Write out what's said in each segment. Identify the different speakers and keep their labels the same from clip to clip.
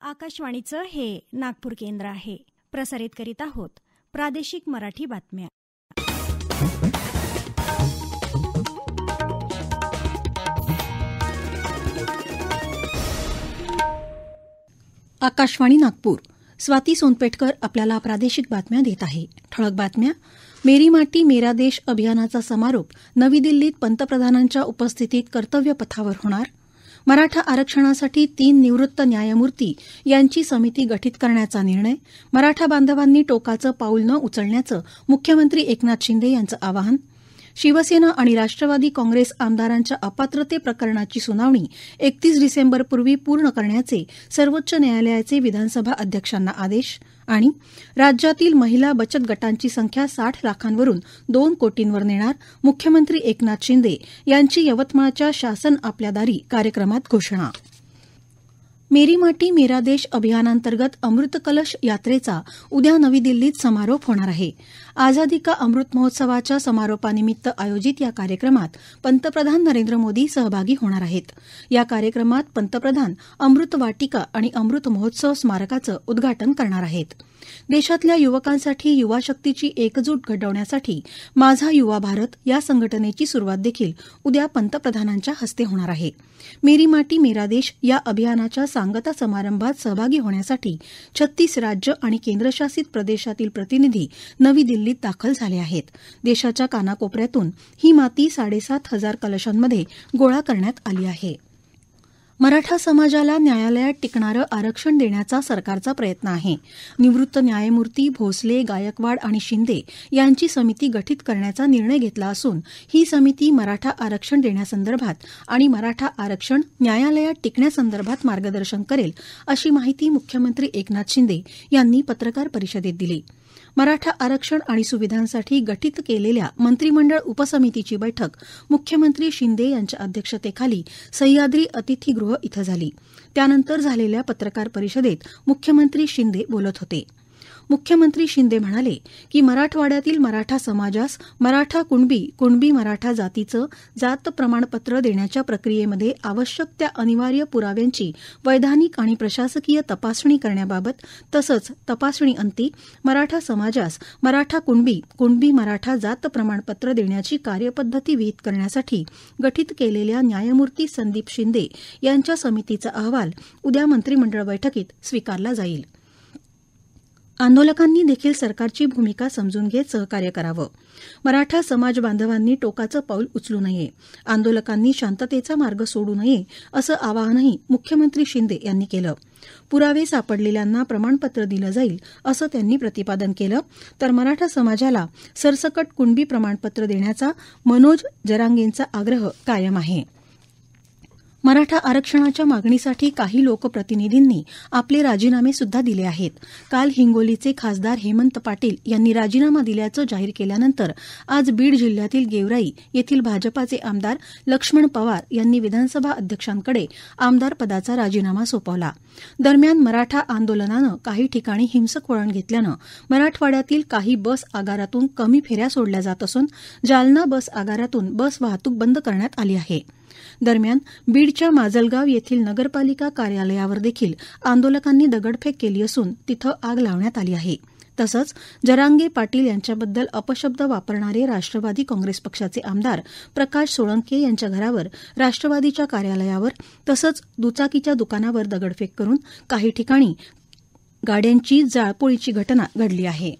Speaker 1: आकाशवाणीचं हे नागपूर केंद्र आहे. प्रसारित करीत आहोत प्रादेशिक मराठी बातम्या.
Speaker 2: आकाशवाणी नागपूर. स्वाती सोनपेटकर आपल्याला प्रादेशिक बातम्या देत आहे. ठळक बातम्या. मेरी माटी मेरा देश अभियानाचा समारोप नवी दिल्लीत पंतप्रधानांच्या उपस्थितीत कर्तव्यपथावर होणार. मराठा आरक्षणासाठी 3 निवृत्त न्यायमूर्ती यांची समिती गठीत करण्याचा निर्णय. मराठा बांधवांनी टोकाचं पाऊल न उचलण्याचं मुख्यमंत्री एकनाथ शिंदे यांचं आवाहन. शिवसेना आणि राष्ट्रवादी काँग्रेस आमदारांच्या अपात्रते प्रकरणाची सुनावणी 31 डिसेंबरपूर्वी पूर्ण करण्याचे सर्वोच्च न्यायालयाचे विधानसभा अध्यक्षांना आदेश. आणि राज्यातील महिला बचत गटांची संख्या 60 लाखांवरून 2 कोटींवर नेणार. मुख्यमंत्री एकनाथ शिंदे यांची यवतमाळच्या शासन आपल्या दारी कार्यक्रमात घोषणा. मेरी माटी मेरा देश अभियानांतर्गत अमृत कलश यात्रेचा उद्या नवी दिल्लीत समारोप होणार आहे. आझादी का अमृत महोत्सवाच्या समारोपानिमित्त आयोजित या कार्यक्रमात पंतप्रधान नरेंद्र मोदी सहभागी होणार आहेत. या कार्यक्रमात पंतप्रधान अमृत वाटिका आणि अमृत महोत्सव स्मारकाचं उद्घाटन करणार आहेत. देशातल्या युवकांसाठी युवाशक्तीची एकजूट घडवण्यासाठी माझा युवा भारत या संघटनेची सुरुवात देखील उद्या पंतप्रधानांच्या हस्ते होणार आहे. मेरी माटी मेरा देश या अभियानाच्या सांगता समारंभात सहभागी होण्यासाठी 36 राज्य आणि केंद्रशासित प्रदेशातील प्रतिनिधी नवी दिल्लीत दाखल झाले आहेत. देशाच्या कानाकोपऱ्यातून ही माती 7,500 कलशांमध्ये गोळा करण्यात आली आहे. मराठा समाजाला न्यायालयात टिकणारं आरक्षण देण्याचा सरकारचा प्रयत्न आहे. निवृत्त न्यायमूर्ती भोसले, गायकवाड आणि शिंदे यांची समिती गठीत करण्याचा निर्णय घेतला असून ही समिती मराठा आरक्षण देण्यासंदर्भात आणि मराठा आरक्षण न्यायालयात टिकण्यासंदर्भात मार्गदर्शन करेल, अशी माहिती मुख्यमंत्री एकनाथ शिंदे यांनी पत्रकार परिषदेत दिली. मराठा आरक्षण आणि सुविधांसाठी गठीत केलेल्या मंत्रिमंडळ उपसमितीची बैठक मुख्यमंत्री शिंदे यांच्या अध्यक्षतेखाली सह्याद्री अतिथीगृह इथं झाली. त्यानंतर झालेल्या पत्रकार परिषदेत मुख्यमंत्री शिंदे बोलत होते. मुख्यमंत्री शिंदे म्हणाले की मराठवाड्यातील मराठा समाजास मराठा कुणबी मराठा जातीचं जात प्रमाणपत्र देण्याच्या प्रक्रियेमध्ये आवश्यक त्या अनिवार्य पुराव्यांची वैधानिक आणि प्रशासकीय तपासणी करण्याबाबत तसंच तपासणीअंती मराठा समाजास मराठा कुणबी मराठा जात प्रमाणपत्र देण्याची कार्यपद्धती विहित करण्यासाठी गठीत केलेल्या न्यायमूर्ती संदीप शिंदे यांच्या समितीचा अहवाल उद्या मंत्रिमंडळ बैठकीत स्वीकारला जाईल. आंदोलकांनी देखील सरकारची भूमिका समजून घेत सहकार्य करावं. मराठा समाज बांधवांनी टोकाचं पाऊल उचलू नये. आंदोलकांनी शांततेचा मार्ग सोडू नये असं आवाहनही मुख्यमंत्री शिंदे यांनी केलं. पुरावे सापडलेल्यांना प्रमाणपत्र दिलं जाईल असं त्यांनी प्रतिपादन केलं. तर मराठा समाजाला सरसकट कुणबी प्रमाणपत्र देण्याचा मनोज जरांगेंचा आग्रह कायम आहे. मराठा आरक्षणाच्या मागणीसाठी काही लोकप्रतिनिधींनी आपले राजीनामे सुद्धा दिले आहेत. काल हिंगोलीचे खासदार हेमंत पाटील यांनी राजीनामा दिल्याचं जाहीर केल्यानंतर आज बीड जिल्ह्यातील गेवराई येथील भाजपाचे आमदार लक्ष्मण पवार यांनी विधानसभा अध्यक्षांकडे आमदारपदाचा राजीनामा सोपवला. दरम्यान मराठा आंदोलनानं काही ठिकाणी हिंसक वळण घेतल्यानं मराठवाड्यातील काही बस आगारातून कमी फेऱ्या सोडल्या जात असून जालना बस आगारातून बस वाहतूक बंद करण्यात आली आहे. दरम्यान बीडच्या माजलगाव येथील नगरपालिका कार्यालयावर देखील आंदोलकांनी दगडफेक केली असून तिथं आग लावण्यात आली आहे. तसंच जरांगे पाटील यांच्याबद्दल अपशब्द वापरणारे राष्ट्रवादी काँग्रेस पक्षाचे आमदार प्रकाश सोळंके यांच्या घरावर, राष्ट्रवादीच्या कार्यालयावर तसंच दुचाकीच्या दुकानावर दगडफेक करून काही ठिकाणी गाड्यांची जाळपोळीची घटना घडली आहे.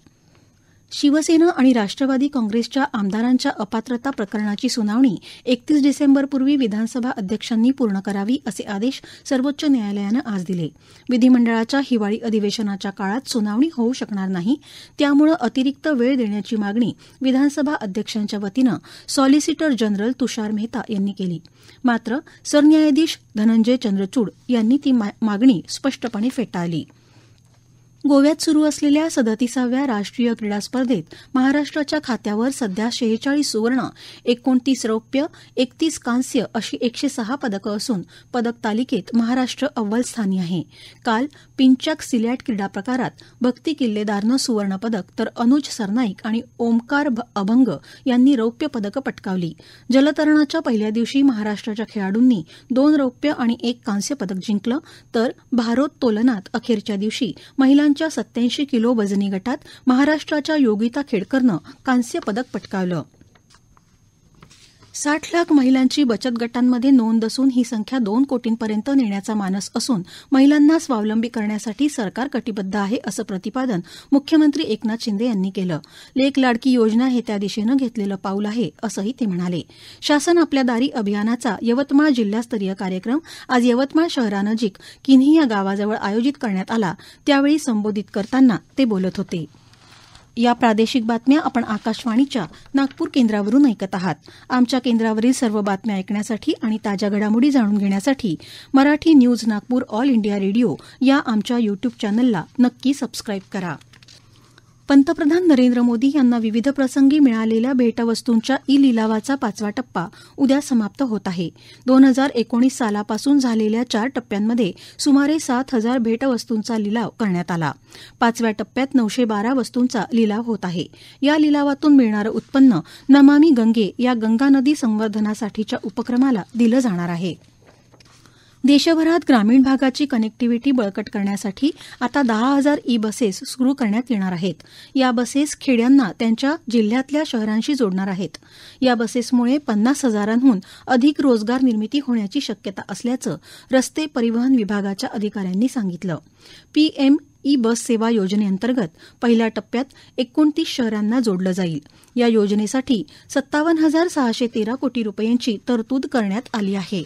Speaker 2: शिवसेना आणि राष्ट्रवादी काँग्रेसच्या आमदारांच्या अपात्रता प्रकरणाची सुनावणी 31 डिसेंबरपूर्वी विधानसभा अध्यक्षांनी पूर्ण करावी असे आदेश सर्वोच्च न्यायालयानं आज दिले. विधिमंडळाच्या हिवाळी अधिवेशनाच्या काळात सुनावणी होऊ शकणार नाही, त्यामुळे अतिरिक्त वेळ देण्याची मागणी विधानसभा अध्यक्षांच्या वतीनं सॉलिसिटर जनरल तुषार मेहता यांनी केली. मात्र सरन्यायाधीश धनंजय चंद्रचूड यांनी ती मागणी स्पष्टपणे फेटाळली. गोव्यात सुरू असलेल्या 37व्या राष्ट्रीय क्रीडा स्पर्धेत महाराष्ट्राच्या खात्यावर सध्या 46 सुवर्ण, 29 रौप्य, 31 कांस्य अशी 106 पदकं असून पदक तालिकेत महाराष्ट्र अव्वल स्थानी आहे. काल पिंचक सिलॅट क्रीडा प्रकारात भक्ती किल्लेदारनं सुवर्ण पदक तर अनुज सरनाईक आणि ओमकार अभंग यांनी रौप्य पदकं पटकावली. जलतरणाच्या पहिल्या दिवशी महाराष्ट्राच्या खेळाडूंनी 2 रौप्य आणि 1 कांस्य पदक जिंकलं, तर भारोत्तोलनात अखेरच्या दिवशी महिलांच्या 87 किलो वजनी गटात महाराष्ट्राच्या योगिता खेडकरनं कांस्य पदक पटकावलं. 60 लाख महिलांची बचत गटांमध्ये नोंद असून ही संख्या 2 कोटींपर्यंत नेण्याचा मानस असून महिलांना स्वावलंबी करण्यासाठी सरकार कटिबद्ध आहे असं प्रतिपादन मुख्यमंत्री एकनाथ शिंदे यांनी केलं. लेक लाडकी योजना हे त्या दिशेनं घेतलेलं पाऊल आहे असंही ते म्हणाले. शासन आपल्या दारी अभियानाचा यवतमाळ जिल्हास्तरीय कार्यक्रम आज यवतमाळ शहरानजीक किन्ही या गावाजवळ आयोजित करण्यात आला. त्यावेळी संबोधित करताना ते बोलत होते. या प्रादेशिक बातम्या आपण आकाशवाणीच्या नागपूर केंद्रावरून ऐकत आहात. आमच्या केंद्रावरील सर्व बातम्या ऐकण्यासाठी आणि ताज्या घडामोडी जाणून घेण्यासाठी Marathi news Nagpur all India radio या आमच्या युट्यूब चॅनलला नक्की सबस्क्राईब करा. पंतप्रधान नरेंद्र मोदी यांना विविध प्रसंगी मिळालेल्या भेटवस्तूंच्या ई-लिलावाचा 5वा टप्पा उद्या समाप्त होत आहे. 2019 सालापासून झालेल्या 4 टप्प्यांमध्ये सुमारे 7,000 भेटवस्तूंचा लिलाव करण्यात आला. 5व्या टप्प्यात 912 वस्तूंचा लिलाव होत आहे. या लिलावातून मिळणारं उत्पन्न नमामि गंगे या गंगा नदी संवर्धनासाठीच्या उपक्रमाला दिलं जाणार आहे. देशभरात ग्रामीण भागाची कनेक्टिव्हिटी बळकट करण्यासाठी आता 10,000 ई-बसेस सुरू करण्यात येणार आहेत. या बसेस खेड्यांना त्यांच्या जिल्ह्यातल्या शहरांशी जोडणार आहेत. या बसेसमुळे 50,000हून अधिक रोजगार निर्मिती होण्याची शक्यता असल्याचं रस्ते परिवहन विभागाच्या अधिकाऱ्यांनी सांगितलं. पीएम ई-बस सेवा योजनेअंतर्गत पहिल्या टप्प्यात 29 शहरांना जोडलं जाईल. या योजनेसाठी 57,613 कोटी रुपयांची तरतूद करण्यात आली आहे.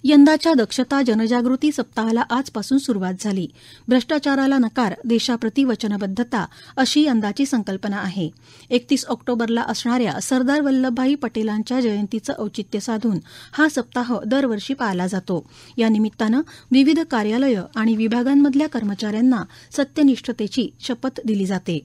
Speaker 2: यंदाच्या दक्षता जनजागृती सप्ताहाला आजपासून सुरुवात झाली. भ्रष्टाचाराला नकार, देशाप्रती वचनबद्धता अशी यंदाची संकल्पना आहे. 31 ऑक्टोबरला असणाऱ्या सरदार वल्लभभाई पटेलांच्या जयंतीचं औचित्य साधून हा सप्ताह दरवर्षी पाळला जातो. या निमित्तानं विविध कार्यालयं आणि विभागांमधल्या कर्मचाऱ्यांना सत्यनिष्ठतेची शपथ दिली जाते.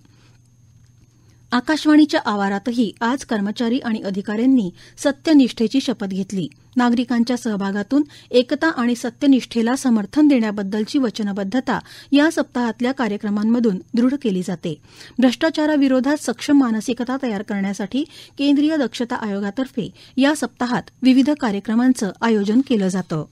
Speaker 2: आकाशवाणीच्या आवारातही आज कर्मचारी आणि अधिकाऱ्यांनी सत्यनिष्ठेची शपथ घेतली. नागरिकांच्या सहभागातून एकता आणि सत्यनिष्ठेला समर्थन देण्याबद्दलची वचनबद्धता या सप्ताहातल्या कार्यक्रमांमधून दृढ केली जाते. भ्रष्टाचाराविरोधात सक्षम मानसिकता तयार करण्यासाठी केंद्रीय दक्षता आयोगातर्फे या सप्ताहात विविध कार्यक्रमांचं आयोजन केलं जातं.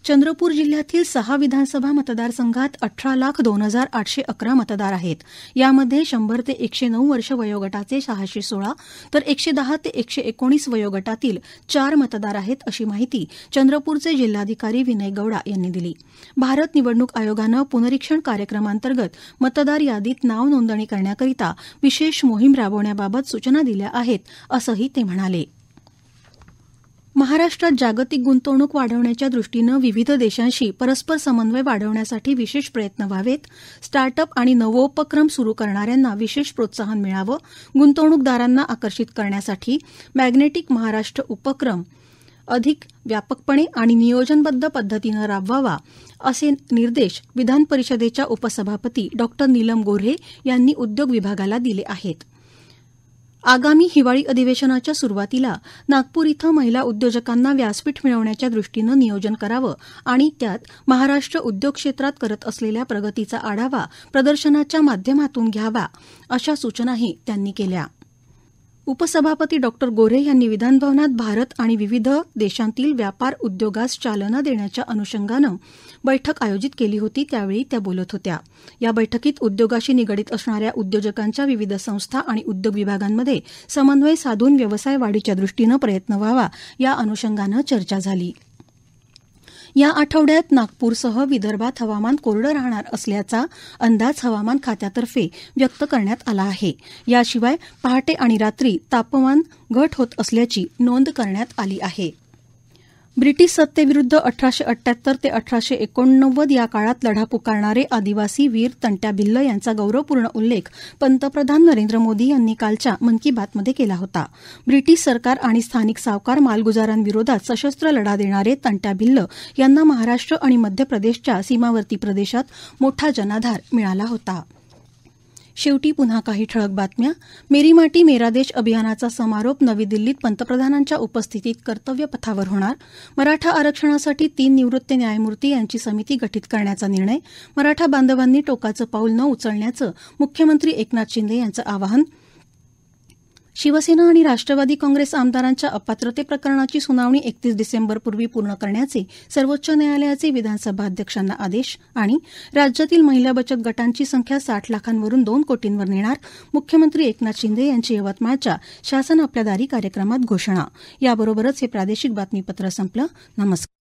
Speaker 2: चंद्रपूर जिल्ह्यातील 6 विधानसभा मतदारसंघात 18,02,811 मतदार आहेत. यामध्ये 100 ते 109 वर्ष वयोगटाचे 616 तर 110 ते 119 वयोगटातील 4 मतदार आहेत, अशी माहिती चंद्रपूरचे जिल्हाधिकारी विनय गौडा यांनी दिली. भारत निवडणूक आयोगानं पुनरीक्षण कार्यक्रमांतर्गत मतदार यादीत नाव नोंदणी करण्याकरिता विशेष मोहीम राबवण्याबाबत सूचना दिल्या आहेत, असंही ते म्हणाले. महाराष्ट्रात जागतिक गुंतवणूक वाढवण्याच्या दृष्टीनं विविध देशांशी परस्पर समन्वय वाढवण्यासाठी विशेष प्रयत्न व्हावेत. स्टार्टअप आणि नवोपक्रम सुरू करणाऱ्यांना विशेष प्रोत्साहन मिळावं. गुंतवणूकदारांना आकर्षित करण्यासाठी मॅग्नेटिक महाराष्ट्र उपक्रम अधिक व्यापकपणे आणि नियोजनबद्ध पद्धतीनं राबवावा, असे निर्देश विधान परिषदेच्या उपसभापती डॉ. नीलम गोऱ्हे यांनी उद्योग विभागाला दिले आहेत. आगामी हिवाळी अधिवेशनाच्या सुरुवातीला नागपूर इथं महिला उद्योजकांना व्यासपीठ मिळवण्याच्या दृष्टीनं नियोजन करावं आणि त्यात महाराष्ट्र उद्योग क्षेत्रात करत असलेल्या प्रगतीचा आढावा प्रदर्शनाच्या माध्यमातून घ्यावा, अशा सूचनाही त्यांनी केल्या. उपसभापती डॉ. गोऱ्हे यांनी विधानभवनात भारत आणि विविध देशांतील व्यापार उद्योगास चालना देण्याच्या अनुषंगानं बैठक आयोजित केली होती. त्यावेळी त्या बोलत होत्या. या बैठकीत उद्योगाशी निगडीत असणाऱ्या उद्योजकांच्या विविध संस्था आणि उद्योग विभागांमध्ये समन्वय साधून व्यवसाय वाढीच्या दृष्टीनं प्रयत्न व्हावा, या अनुषंगानं चर्चा झाली. या आठवड्यात नागपूरसह विदर्भात हवामान कोरडं राहणार असल्याचा अंदाज हवामान खात्यातर्फे व्यक्त करण्यात आला आहे. याशिवाय पहाटे आणि रात्री तापमान घट होत असल्याची नोंद करण्यात आली आहे. ब्रिटिश सत्तेविरुद्ध 1878 ते 1889 या काळात लढा पुकारणारे आदिवासी वीर तंट्या भिल्ल यांचा गौरवपूर्ण उल्लेख पंतप्रधान नरेंद्र मोदी यांनी कालच्या मन की बातमध्ये केला होता. ब्रिटिश सरकार आणि स्थानिक सावकार मालगुजारांविरोधात सशस्त्र लढा देणारे तंट्या भिल्ल यांना महाराष्ट्र आणि मध्य प्रदेशच्या सीमावर्ती प्रदेशात मोठा जनाधार मिळाला होता. शेवटी पुन्हा काही ठळक बातम्या. मेरी माटी मेरा देश अभियानाचा समारोप नवी दिल्लीत पंतप्रधानांच्या उपस्थितीत कर्तव्यपथावर होणार. मराठा आरक्षणासाठी 3 निवृत्त न्यायमूर्ती यांची समिती गठीत करण्याचा निर्णय. मराठा बांधवांनी टोकाचं पाऊल न उचलण्याचं मुख्यमंत्री एकनाथ शिंदे यांचं आवाहन. शिवसेना आणि राष्ट्रवादी काँग्रेस आमदारांच्या अपात्रते प्रकरणाची सुनावणी 31 डिसेंबरपूर्वी पूर्ण करण्याचे सर्वोच्च न्यायालयाचे विधानसभा अध्यक्षांना आदेश. आणि राज्यातील महिला बचत गटांची संख्या 60 लाखांवरून 2 कोटींवर नेणार. मुख्यमंत्री एकनाथ शिंदे यांची यवतमाळच्या शासन आपल्या दारी कार्यक्रमात घोषणा. याबरोबरच हे प्रादेशिक बातमीपत्र संपलं. नमस्कार.